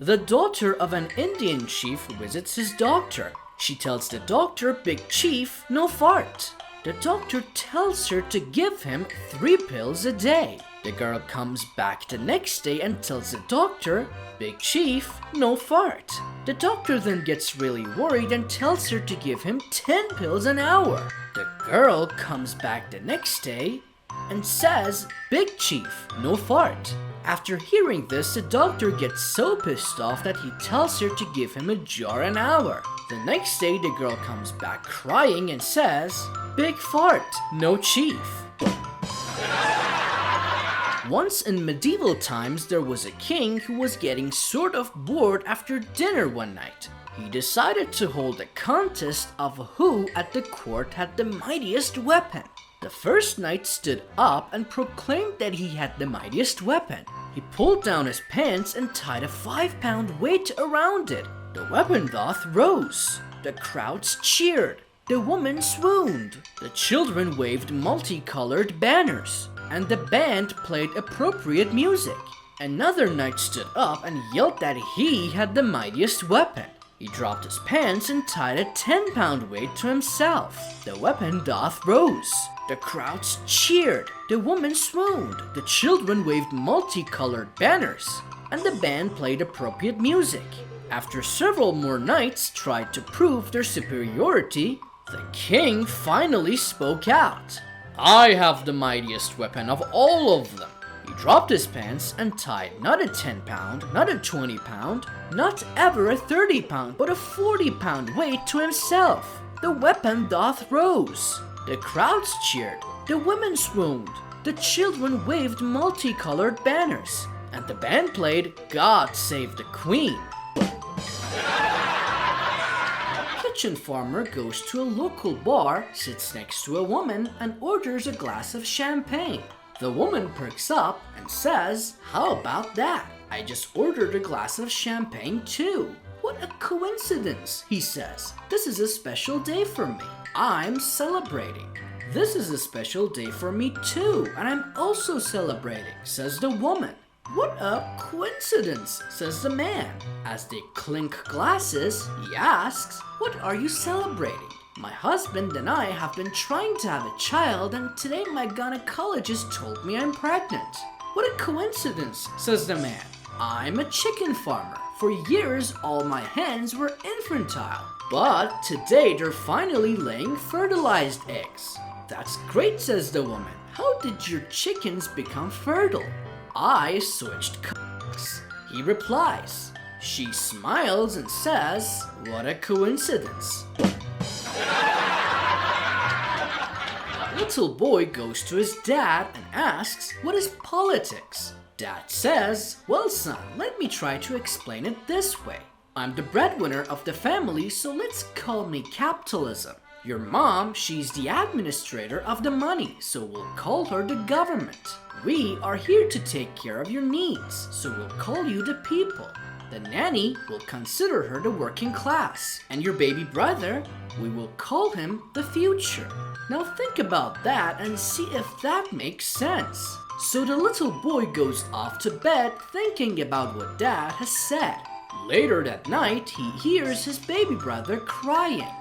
The daughter of an Indian chief visits his doctor. She tells the doctor, "Big chief, no fart." The doctor tells her to give him 3 pills a day. The girl comes back the next day and tells the doctor, "Big chief, no fart." The doctor then gets really worried and tells her to give him 10 pills an hour. The girl comes back the next day and says, "Big chief, no fart." After hearing this, the doctor gets so pissed off that he tells her to give him a jar an hour. The next day, the girl comes back crying and says, "Big fart, no chief." Once in medieval times, there was a king who was getting sort of bored after dinner one night. He decided to hold a contest of who at the court had the mightiest weapon. The first knight stood up and proclaimed that he had the mightiest weapon. He pulled down his pants and tied a 5-pound weight around it. The weapon thus rose. The crowds cheered. The women swooned. The children waved multicolored banners. And the band played appropriate music. Another knight stood up and yelled that he had the mightiest weapon. He dropped his pants and tied a 10-pound weight to himself. The weapon doth rose. The crowds cheered. The women swooned. The children waved multicolored banners. And the band played appropriate music. After several more knights tried to prove their superiority, the king finally spoke out. "I have the mightiest weapon of all of them." He dropped his pants and tied not a 10-pound, not a 20-pound, not ever a 30-pound, but a 40-pound weight to himself. The weapon doth rose. The crowds cheered. The women swooned. The children waved multicolored banners. And the band played "God Save the Queen." Kitchen farmer goes to a local bar, sits next to a woman, and orders a glass of champagne. The woman perks up and says, "How about that? I just ordered a glass of champagne too." "What a coincidence," he says. "This is a special day for me. I'm celebrating." "This is a special day for me too, and I'm also celebrating," says the woman. "What a coincidence," says the man. As they clink glasses, he asks, "What are you celebrating?" "My husband and I have been trying to have a child, and today my gynecologist told me I'm pregnant." "What a coincidence," says the man. "I'm a chicken farmer. For years, all my hens were infantile, but today they're finally laying fertilized eggs." "That's great," says the woman. "How did your chickens become fertile?" "I switched cocks," he replies. She smiles and says, "What a coincidence." Little boy goes to his dad and asks, "What is politics?" Dad says, "Well, son, let me try to explain it this way. I'm the breadwinner of the family, so let's call me capitalism. Your mom, she's the administrator of the money, so we'll call her the government. We are here to take care of your needs, so we'll call you the people. The nanny, will consider her the working class. And your baby brother, we will call him the future." Now think about that and see if that makes sense. So the little boy goes off to bed thinking about what Dad has said. Later that night, he hears his baby brother crying.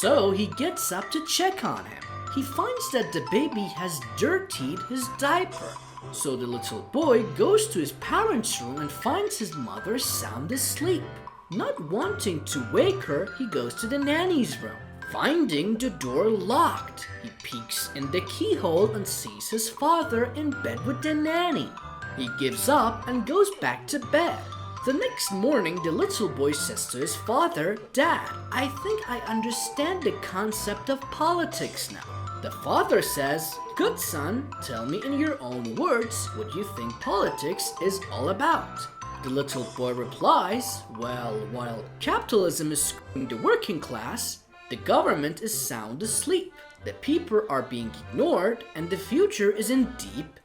So he gets up to check on him. He finds that the baby has dirtied his diaper. So the little boy goes to his parents' room and finds his mother sound asleep. Not wanting to wake her, he goes to the nanny's room. Finding the door locked, he peeks in the keyhole and sees his father in bed with the nanny. He gives up and goes back to bed. The next morning, the little boy says to his father, "Dad, I think I understand the concept of politics now." The father says, "Good son, tell me in your own words what you think politics is all about." The little boy replies, "Well, while capitalism is screwing the working class, the government is sound asleep. The people are being ignored and the future is in deep